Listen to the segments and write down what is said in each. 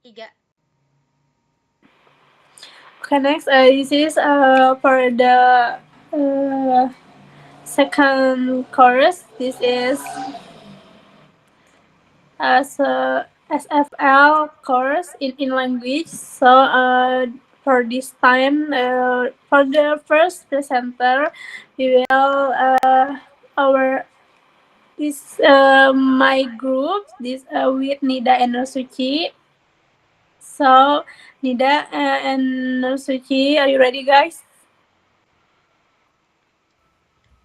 Tiga. Okay, next, this is for the second chorus. This is as a SFL chorus in language. So for this time, for the first presenter, we will our this my group this with Nida and Suci. So Nida and Suci, are you ready, guys?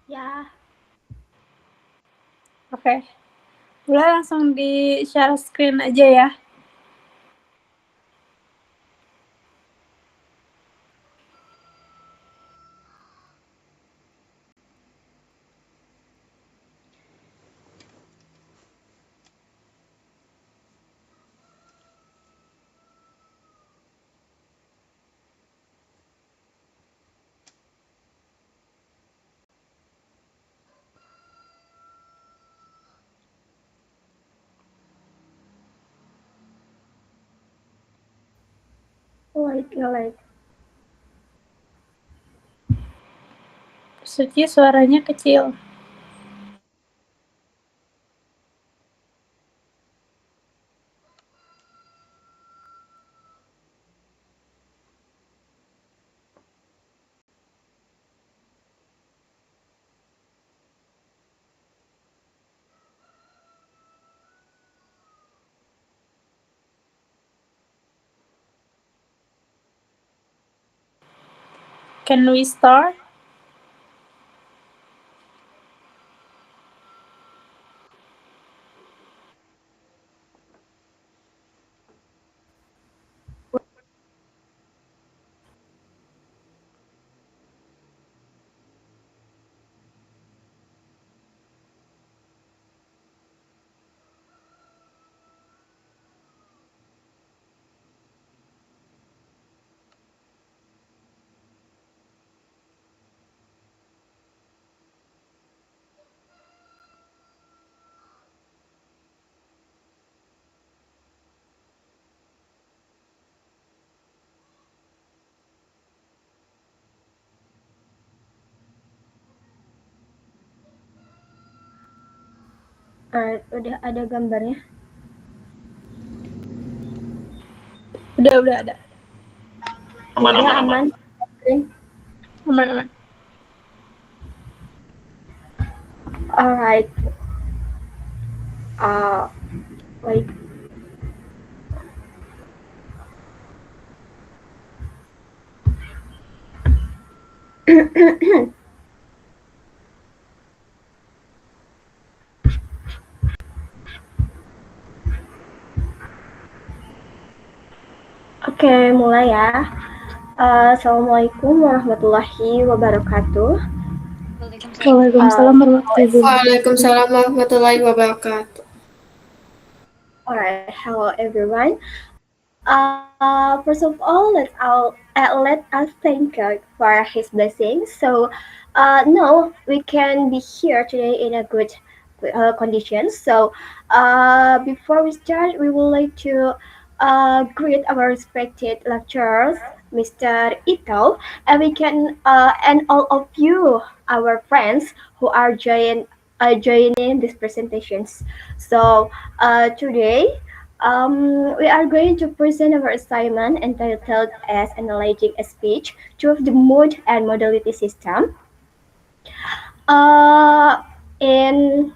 Ya. Oke. Boleh langsung di share screen aja ya. Like. Suci suaranya kecil. Can we start? Alright, udah ada gambarnya. Udah ada. Aman. Aman. Alright. Like. Oke, mulai ya. Assalamualaikum warahmatullahi wabarakatuh. Waalaikumsalam warahmatullahi wabarakatuh. Waalaikumsalam warahmatullahi wabarakatuh. Alright, hello everyone. First of all, let us thank God for His blessings. So, now we can be here today in a good conditions. So, before we start, we would like to greet our respected lecturers, Mr. Ito, and we can and all of you, our friends who are joining these presentations. So, today. We are going to present our assignment entitled as Analyzing a Speech to the Mood and Modality System. In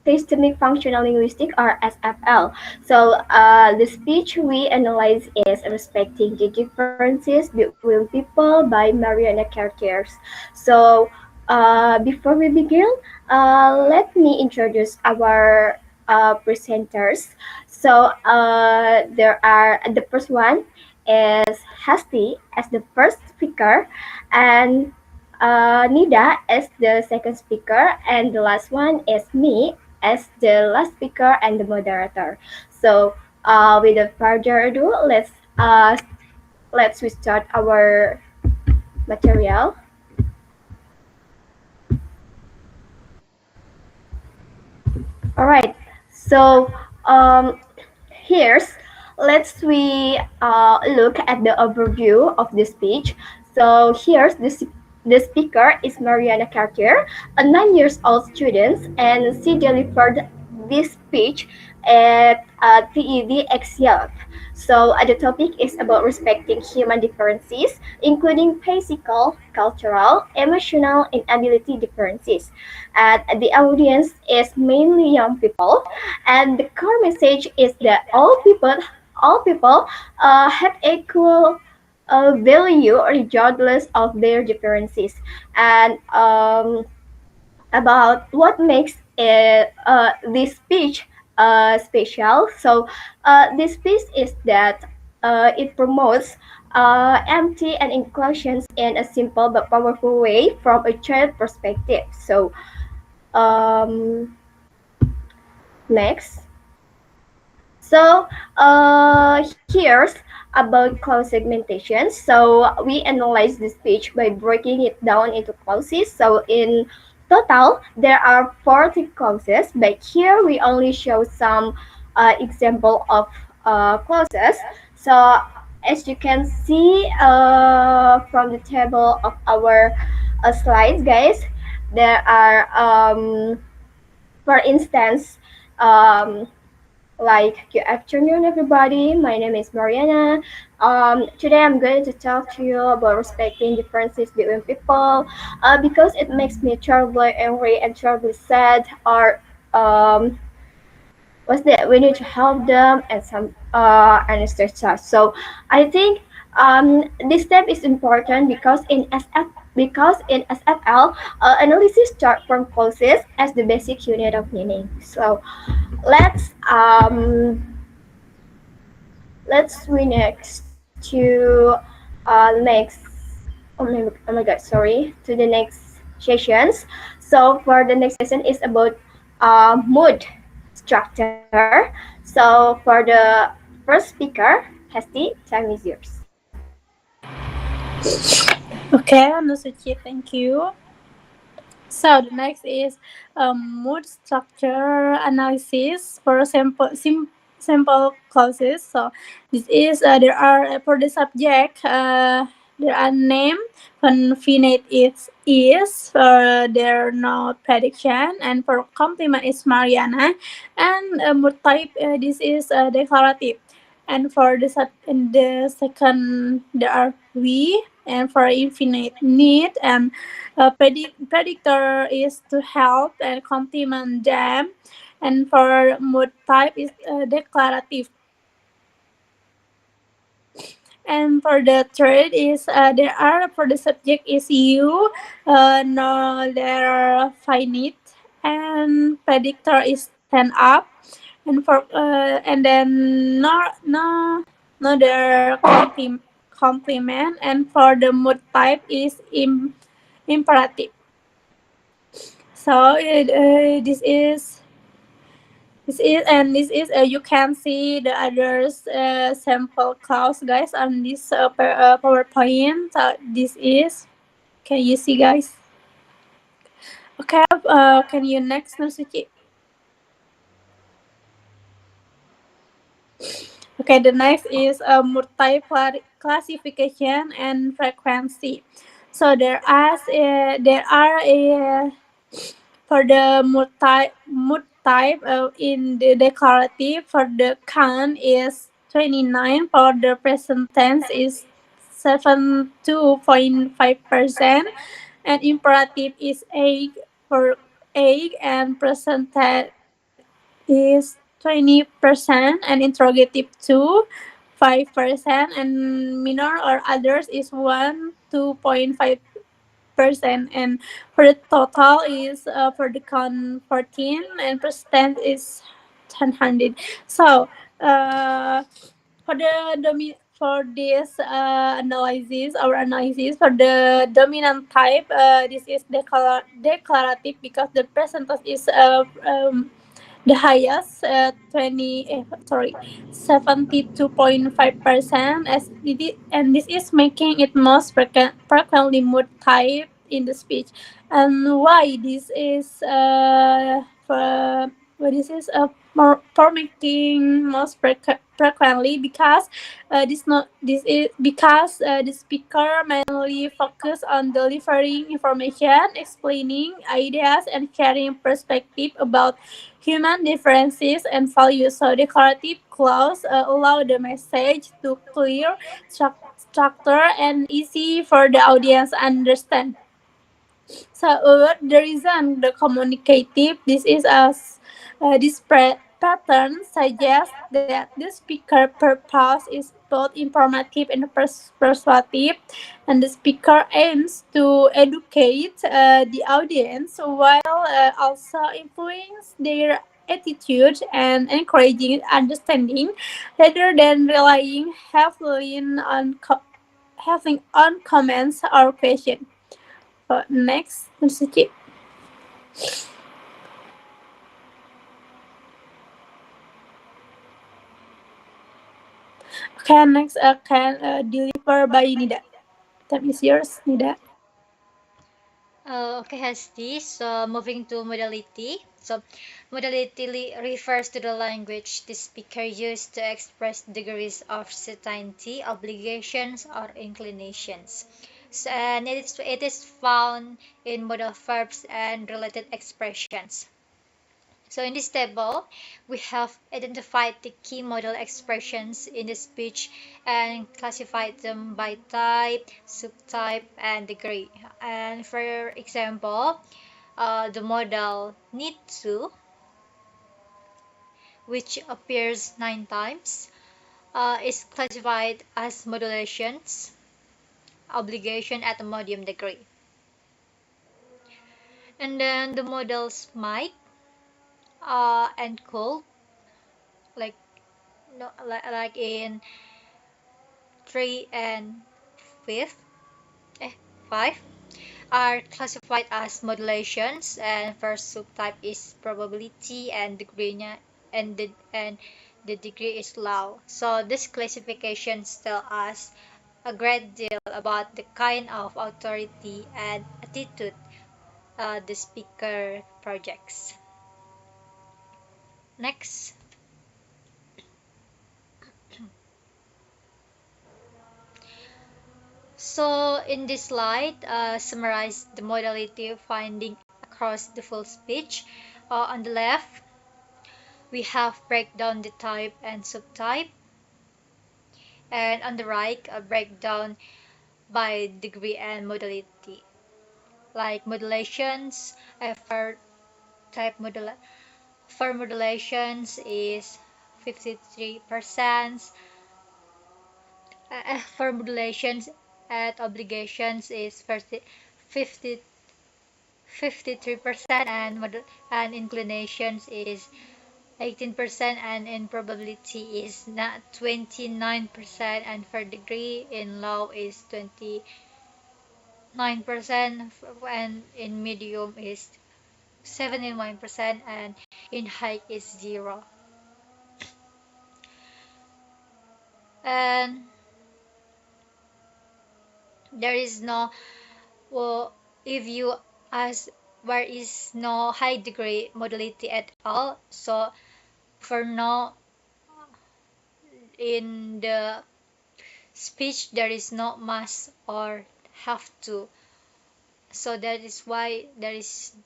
Systemic Functional Linguistics or SFL. So the speech we analyze is respecting the differences between people by Mariana characters. So before we begin, let me introduce our presenters. So there are the first one is Hasti as the first speaker, and Nida as the second speaker, and the last one is me as the last speaker and the moderator. So, without further ado, let's we start our material. All right. So, here's let's we look at the overview of the speech. So here's the speaker is Mariana Cartier, a 9 years old student, and she delivered this speech at TED Excel. So the topic is about respecting human differences, including physical, cultural, emotional, and ability differences. And the audience is mainly young people, and the core message is that all people have equal value regardless of their differences, and about what makes this speech special. So this piece is that it promotes empathy and inclusions in a simple but powerful way from a child perspective. So um, next. So here's about clause segmentation. So we analyze the speech by breaking it down into clauses. So in total, there are 40 clauses, but here we only show some example of clauses. So as you can see from the table of our slides, guys, there are, for instance, um, like, good afternoon, everybody. My name is Mariana. Today I'm going to talk to you about respecting differences between people because it makes me terribly angry and terribly sad. Or what's that? We need to help them and some and stuff. So I think this step is important because in SFL analysis start from clauses as the basic unit of meaning. So let's we next to next oh my god, sorry, to the next sessions. So for the next session is about mood structure. So for the first speaker, Hesti, time is yours. Okay, Anusuchi, thank you. So the next is mood structure analysis for sample clauses. So this is there are for the subject there are name, confinite is for their no prediction, and for complement is Mariana, and mood type this is declarative. And for in the second there are we, and for infinite need, and predictor is to help and complement them, and for mood type is declarative. And for the third is there are for the subject is you, no there finite, and predictor is stand up, and for and then no there complement, and for the mood type is imperative. So this is you can see the others sample class, guys, on this PowerPoint. So this is, can you see, guys? Okay, can you next, Nasuchi? Okay, the next is classification and frequency. So there are a for the mood type in the declarative, for the count is 29, for the present tense is 72.5%, and imperative is 8 for 8, and present tense is 20%, and interrogative 2 5%, and minor or others is 2.5%, and for the total is for the count 14, and percent is 100. So for for this analysis, our analysis for the dominant type, this is declarative because the percentage is the highest 72.5%, as and this is making it most frequently mood type in the speech. And why this is for, what this is for making most frequently because the speaker mainly focus on delivering information, explaining ideas, and sharing perspective about human differences and values. So decorative clause allow the message to clear structure and easy for the audience understand. So the reason the communicative this is as pattern suggests that the speaker purpose is both informative and persuasive, and the speaker aims to educate the audience while also influence their attitude and encouraging understanding rather than relying heavily on having on comments or questions. Next, Suci. Okay, next can deliver by Nida. Time is yours, Nida. Okay, has this. So moving to modality. So modality refers to the language the speaker used to express degrees of certainty, obligations, or inclinations. So, and it is found in modal verbs and related expressions. So in this table, we have identified the key modal expressions in the speech and classified them by type, subtype, and degree. And for example, the modal need to, which appears 9 times, is classified as modulations, obligation at a medium degree. And then the modals might and could, like no, like in 3 and 5th, 5 are classified as modulations, and first subtype is probability and the degree is low. So these classifications tell us a great deal about the kind of authority and attitude the speaker projects. Next. So in this slide, summarize the modality finding across the full speech. On the left, we have break down the type and subtype, and on the right, a breakdown by degree and modality. Like modulations, for type for modulations is 53%. For modulations at obligations is 50, 53%, and inclinations is 18%, and in probability is not 29%, and for degree in low is 29%, and in medium is 71%, and in high is 0. And there is no, well, if you ask where is no high degree modality at all, so for no in the speech there is no must or have to, so that is why there is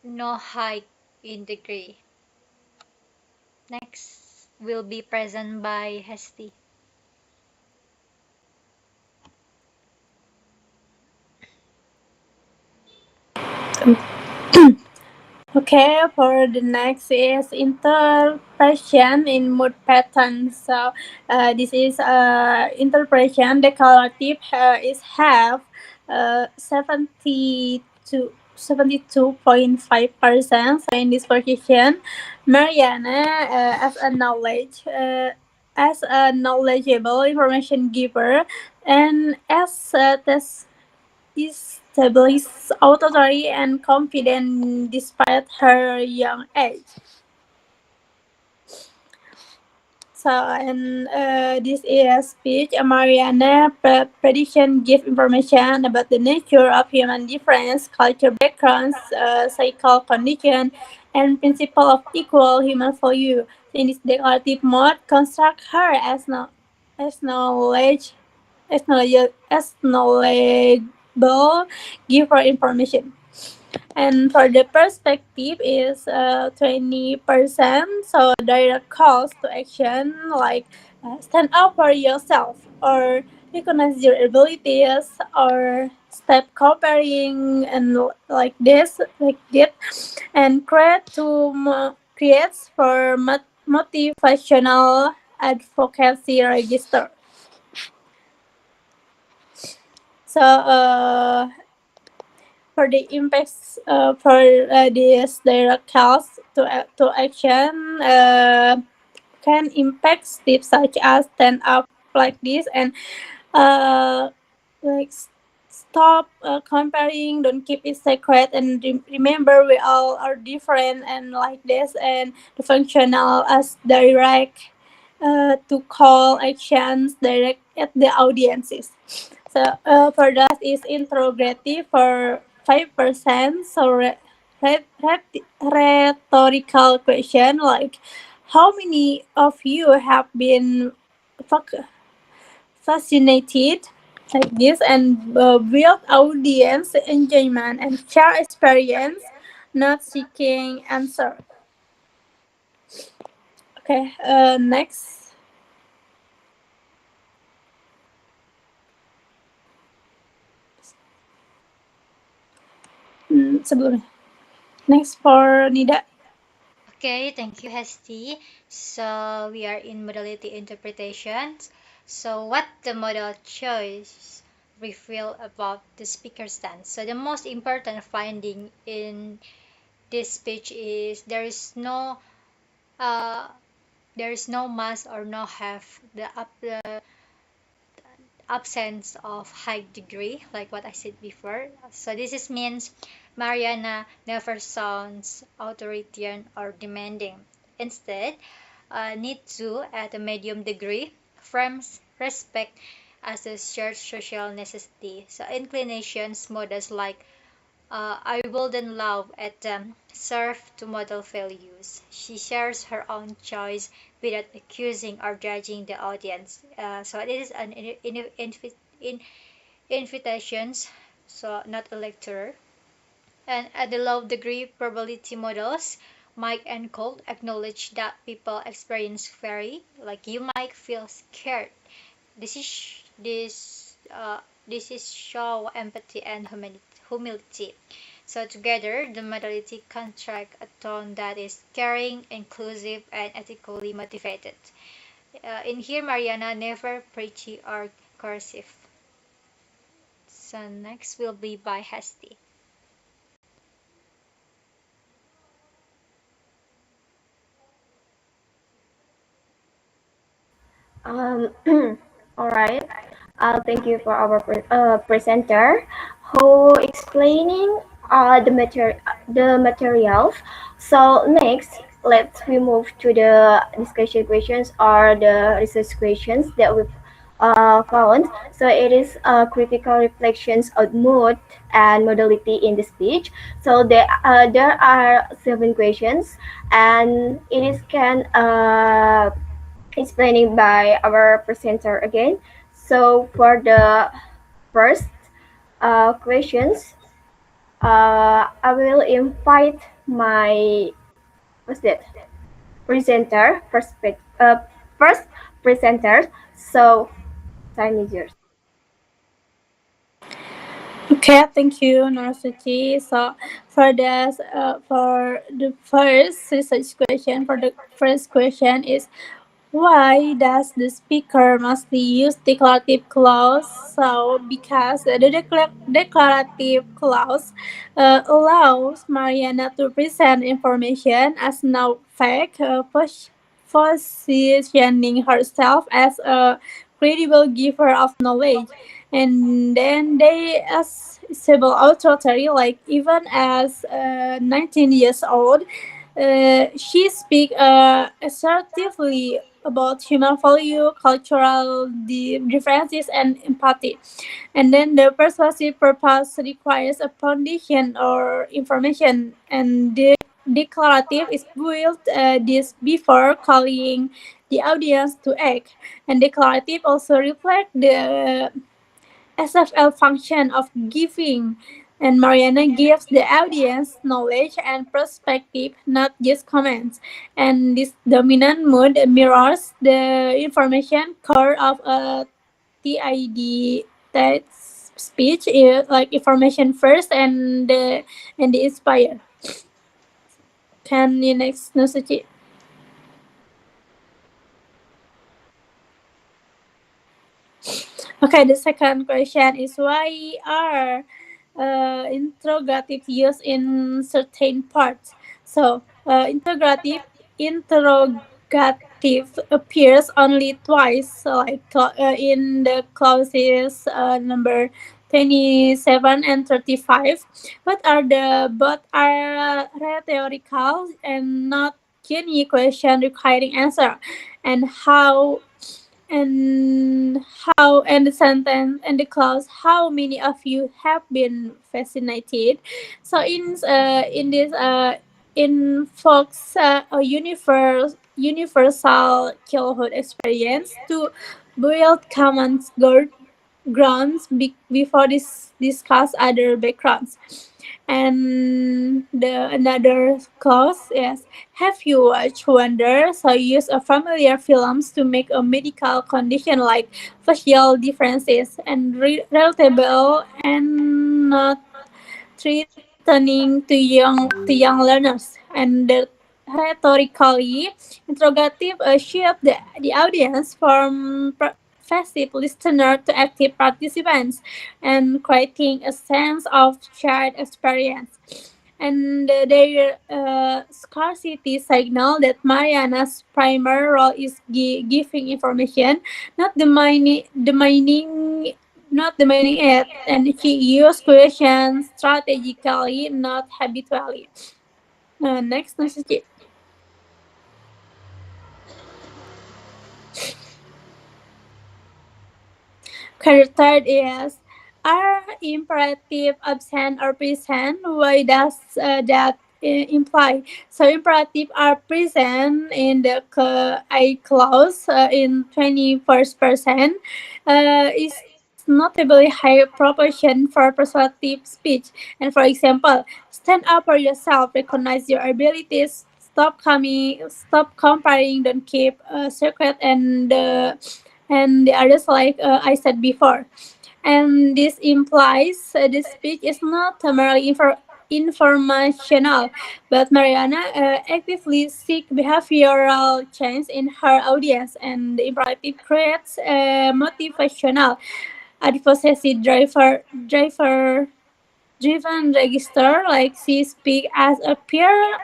no high in degree. Next will be present by Hesti. Okay, for the next is interpretation in mood patterns. So this is interpretation declarative is have 72.5%. So in this position, Mariana as a knowledgeable information giver and as a test established authority and confident despite her young age. So, and this is speech. Mariana prediction give information about the nature of human difference, culture backgrounds, psychological condition, and principle of equal human value. In this declarative mode, construct her as no, as knowledge, as knowledgeable giver information. And for the perspective is 20%. So direct calls to action like stand up for yourself or recognize your abilities or step comparing and like that, and creates for motivational advocacy register. So for the impacts for this direct calls to action can impact steps such as stand up like this and uh, like stop comparing, don't keep it secret, and remember we all are different and like this, and the functional as direct to call actions direct at the audiences. So for that is interrogative for 5%. So rhetorical question like how many of you have been fascinated like this, and build audience engagement and share experience, not seeking answer. Okay, next. Sebelumnya. Next for Nida. Okay, thank you, Hesti. So we are in modality interpretations. So what the model choice reveal about the speaker stance. So the most important finding in this speech is uh, there is no mass or no have the absence of high degree, like what I said before. So this is means Mariana never sounds authoritarian or demanding. Instead, need to at a medium degree frames respect as a shared social necessity. So inclinations models like I wouldn't love at serve to model values. She shares her own choice without accusing or judging the audience. So it is an invitations, so not a lecturer. And at the low degree probability models, Mike and Cole acknowledge that people experience vary. Like you might feel scared. This is show empathy and humility. So together, the modality contract a tone that is caring, inclusive, and ethically motivated. In here, Mariana never preachy or cursive. So next will be by Hesti. Um, all right. Thank you for our presenter who explaining the materials. So next, let's we move to the discussion questions or the research questions that we found. So it is critical reflections of mood and modality in the speech. So there are 7 questions, and it is can explaining by our presenter again. So for the first questions, I will invite my what's that presenter first presenter. So time is yours. Okay, thank you, Narasuchi. So for the first research question, for the first question is why does the speaker mostly use declarative clause? So because the declarative clause allows Mariana to present information as no fact, positioning herself as a credible giver of knowledge. And then they as civil authority, like even as 19 years old, she speak assertively about human value, cultural differences, and empathy. And then the persuasive purpose requires a foundation or information, and the declarative is built this before calling the audience to act. And declarative also reflect the SFL function of giving, and Mariana gives the audience knowledge and perspective, not just comments. And this dominant mood mirrors the information core of a TID, that speech is like information first and the inspire. Can you next, Nusuchi? Okay, the second question is why are interrogative used in certain parts? So, interrogative appears only twice, like in the clauses number 27 and 35. Both are rhetorical and not genuine question requiring answer, and and and the sentence and the clause, how many of you have been fascinated. So in this invokes a universal childhood experience to build common grounds before discuss other backgrounds. And the another clause is, have you watched Wonder? So use of familiar films to make a medical condition like facial differences and relatable and not threatening to young learners. And the rhetorically interrogative shift the audience from passive listener to active participants, and creating a sense of shared experience. And their scarcity signal that Mariana's primary role is giving information, not demanding it, and she used questions strategically, not habitually. Next, Nasuchi. Okay, third is, are imperative absent or present? Why does that imply? So imperative are present in the I clause in 21st percent. Is notably high proportion for persuasive speech. And for example, stand up for yourself, recognize your abilities, stop comparing, don't keep a secret, and the others like I said before. And this implies the speech is not merely informational, but Mariana actively seek behavioral change in her audience, and the imperative creates a motivational advocacy driven register, like she speak as a peer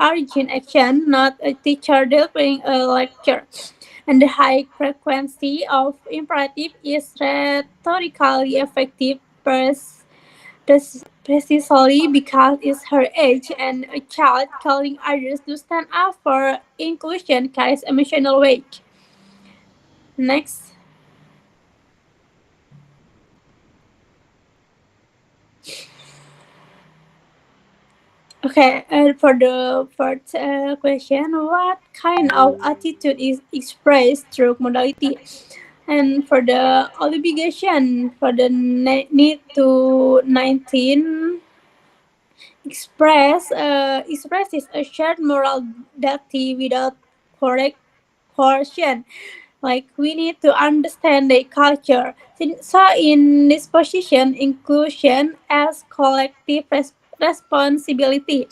urgent action, not a teacher delivering a lecture. And the high frequency of imperative is rhetorically effective precisely because it's her age, and a child calling others to stand up for inclusion carries emotional weight. Next. Okay, and for the first question, what kind of attitude is expressed through modality? And for the obligation, for the need to 19 expresses a shared moral duty without correct coercion. Like we need to understand the culture. So in this position, inclusion as collective responsibility,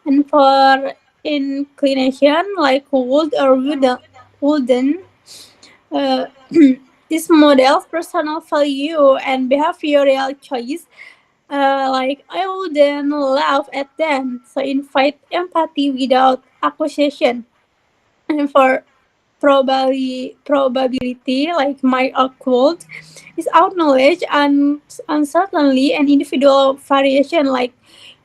and for inclination like would or wouldn't, uh, this models personal value and behavioral choice, like I wouldn't laugh at them. So invite empathy without accusation. And for probability, like my quote, is acknowledge and uncertainty and individual variation, like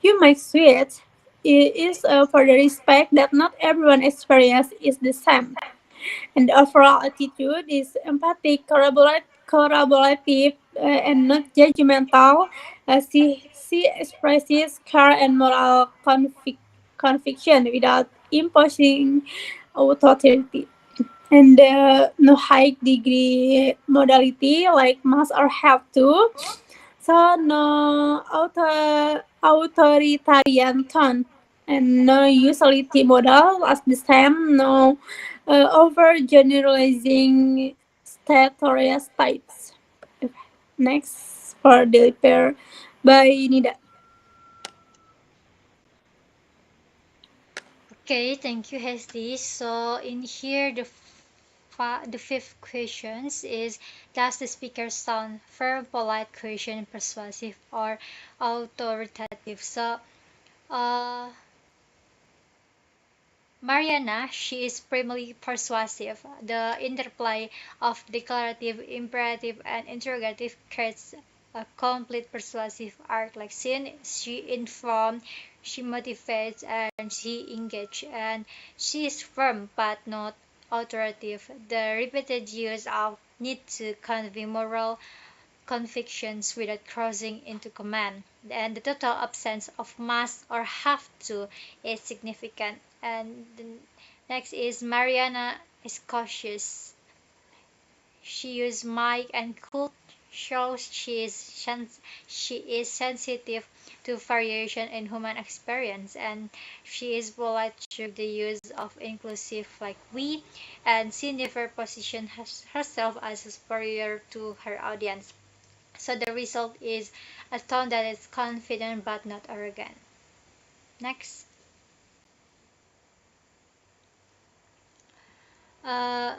you might switch. It is for the respect that not everyone experience is the same. And the overall attitude is empathic, collaborative, and not judgmental. She expresses care and moral conviction without imposing authority. And no high degree modality like must or have to. So no authoritarian tone and no utility model as the same, no overgeneralizing stereotypes. Okay. Next for the pair by Nida. Okay, thank you, Hesti. So in here, the fifth questions is: does the speaker sound firm, polite, courteous, persuasive, or authoritative? So, uh, Mariana, she is primarily persuasive. The interplay of declarative, imperative, and interrogative creates a complete persuasive arc. Like she informs, she motivates, and she engages. And she is firm but not authoritative. The repeated use of need to convey moral convictions without crossing into command, and the total absence of must or have to is significant. And the next is Mariana is cautious. She uses mic and could shows she is sensitive to variation in human experience, and she is polite through the use of inclusive like we, and she never positions herself as superior to her audience. So the result is a tone that is confident but not arrogant. Next, uh,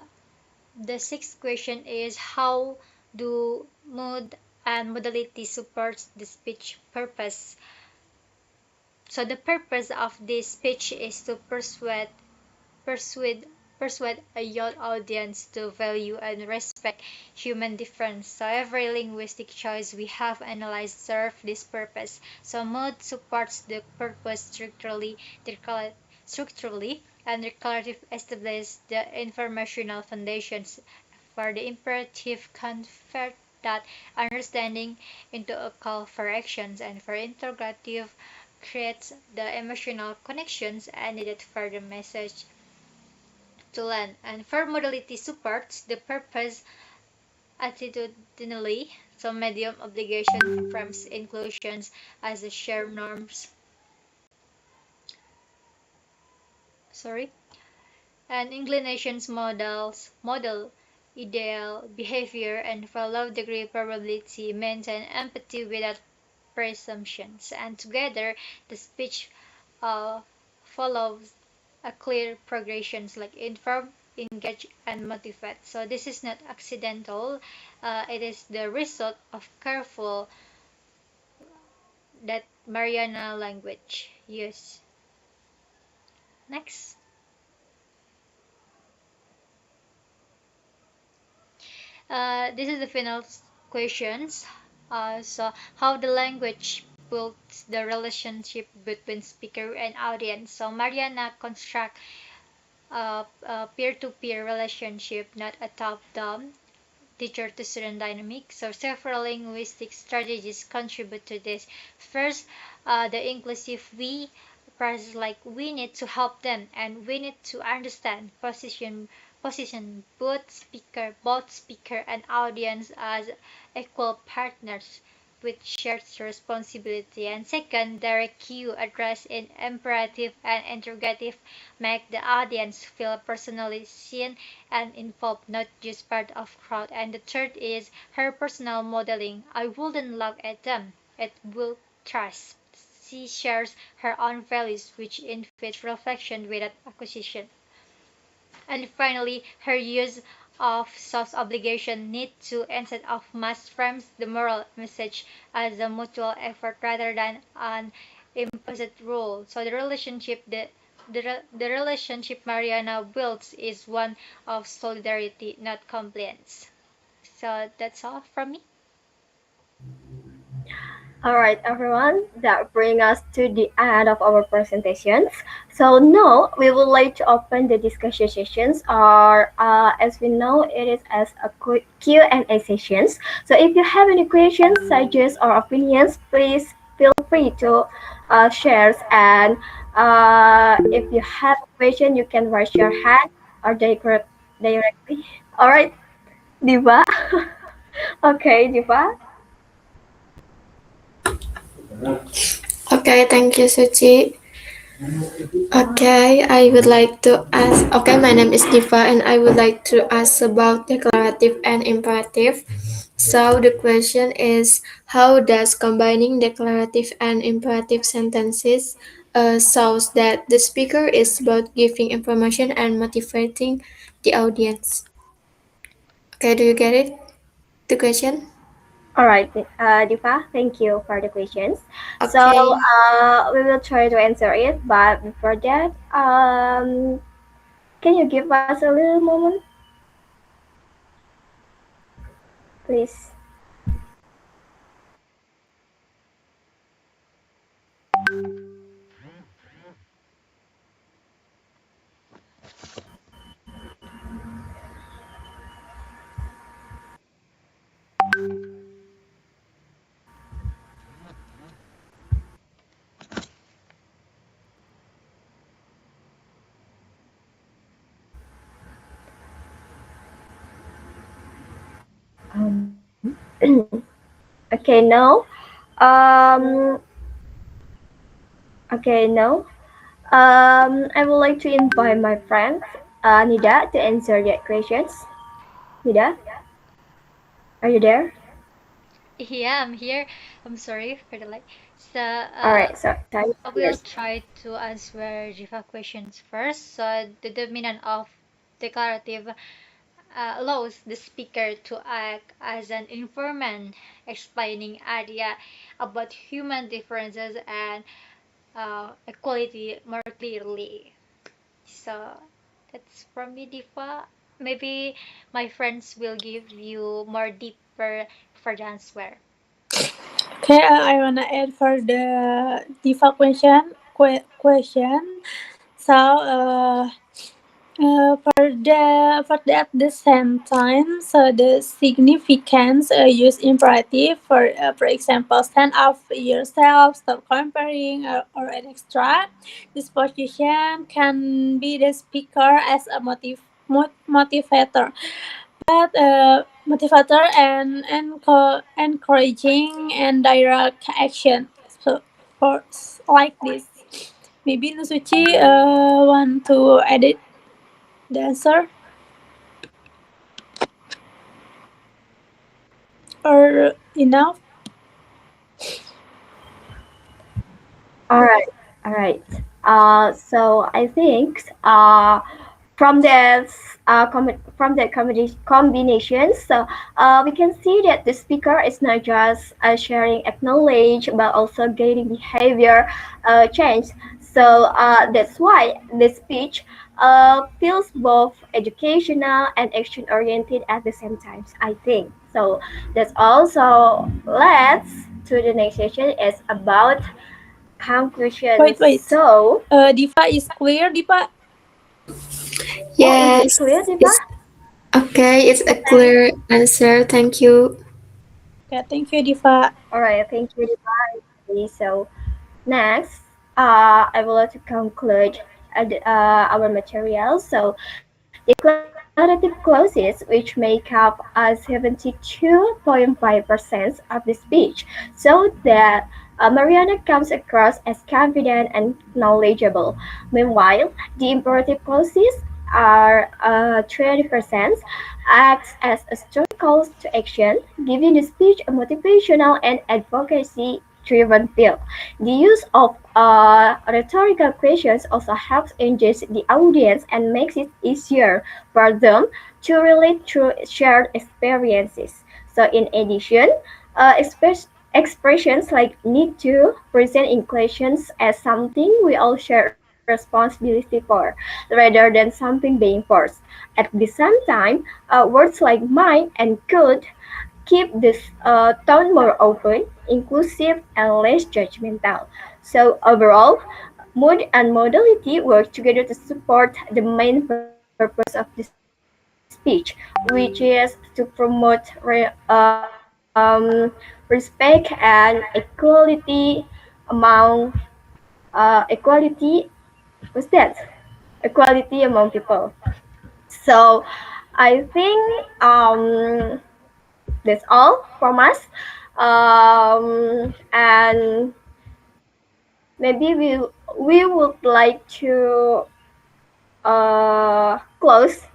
the sixth question is: how do mood and modality support the speech purpose? So the purpose of this speech is to persuade persuade a young audience to value and respect human difference. So every linguistic choice we have analyzed serve this purpose. So mode supports the purpose structurally, and recursive establishes the informational foundations. For the imperative, convert that understanding into a call for actions, and for interrogative, creates the emotional connections needed for the message to land. And for modality supports the purpose attitudinally, so medium obligation frames inclusions as a shared norms, sorry, and inclinations model ideal behavior, and for low degree probability maintain empathy without presumptions. And together the speech uh, follows a clear progressions like inform, engage, and motivate. So this is not accidental. It is the result of careful that Mariana language use. Next, this is the final questions. So how the language builds the relationship between speaker and audience. So Mariana construct a peer-to-peer relationship, not a top-down teacher to student dynamic. So several linguistic strategies contribute to this. First, the inclusive we phrases like we need to help them and we need to understand position both speaker and audience as equal partners with shared responsibility. And second, direct cue address in imperative and interrogative make the audience feel personally seen and involved, not just part of crowd. And the third is her personal modeling. I wouldn't look at them. It will trust. She shares her own values, which invite reflection without acquisition. And finally, her use of soft obligation need to instead of must frames the moral message as a mutual effort rather than an imposed rule. So the relationship Mariana builds is one of solidarity, not compliance. So that's all from me. All right, everyone, that brings us to the end of our presentations. So now we would like to open the discussion sessions, or as we know, it is as a Q&A sessions. So if you have any questions, suggestions, or opinions, please feel free to share. And if you have a question, you can raise your hand or directly. All right, Diva. Okay, Diva. Okay, thank you, Suchi. Okay, I would like to ask. Okay, my name is Diva, and I would like to ask about declarative and imperative. So the question is, how does combining declarative and imperative sentences shows that the speaker is both giving information and motivating the audience? Okay, do you get it? The question? All right, Diva, thank you for the questions. So Okay. we will try to answer it, but before that, can you give us a little moment, please? Okay, no. Um, okay, no. I would like to invite my friend Nida to answer that questions. Nida, are you there? Yeah, I'm here. I'm sorry for the light. So, All right, so time I is will yours. try to answer Jiva questions first. So, the dominant of declarative allows the speaker to act as an informant, explaining idea about human differences and equality more clearly. So, that's from me, Diva. Maybe my friends will give you more deeper for the answer. Okay, I wanna add for the default question. So, for the at the same time, so the significance use imperative for example, stand up for yourself, stop comparing, or an extra. This position can be the speaker as a motivator, but motivator and encouraging and direct action. So for like this, maybe Nusuchi want to edit the answer or enough. All right, all right. So I think from the from the combinations, so we can see that the speaker is not just sharing acknowledge, but also guiding behavior change. So that's why the speech feels both educational and action oriented at the same time, I think. So that's also leads to the next session is about conclusions. Wait. So, Diva is clear, Diva. oh, is it Yes, clear, Diva? it's okay. It's a Okay. clear answer. Thank you. Okay, thank you, Diva. All right. Thank you, Diva. Okay, so next, I would like to conclude our material. So, declarative clauses, which make up 72.5% of the speech, so that Mariana comes across as confident and knowledgeable. Meanwhile, the imperative clauses are 20%, acts as a strong call to action, giving the speech a motivational and advocacy driven feel. The use of rhetorical questions also helps engage the audience and makes it easier for them to relate through shared experiences. So, in addition, expressions like need to present inclusions as something we all share responsibility for, rather than something being forced. At the same time, words like might and could keep this tone more open, inclusive, and less judgmental. So overall, mood and modality work together to support the main purpose of the speech, which is to promote respect and equality among equality. What's that? Equality among people. So I think that's all from us. And maybe we would like to close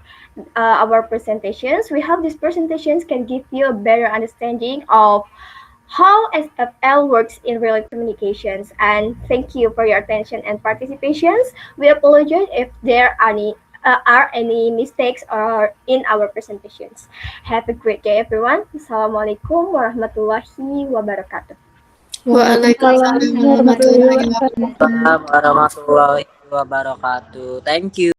our presentations. We hope these presentations can give you a better understanding of how SFL works in real communications. And thank you for your attention and participations. We apologize if there are any mistakes or in our presentations. Have a great day, everyone. Assalamualaikum warahmatullahi wabarakatuh. Waalaikumsalam Waalaikumsalam warahmatullahi warahmatullahi wabarakatuh. wabarakatuh. Waalaikumsalam warahmatullahi wabarakatuh. Thank you.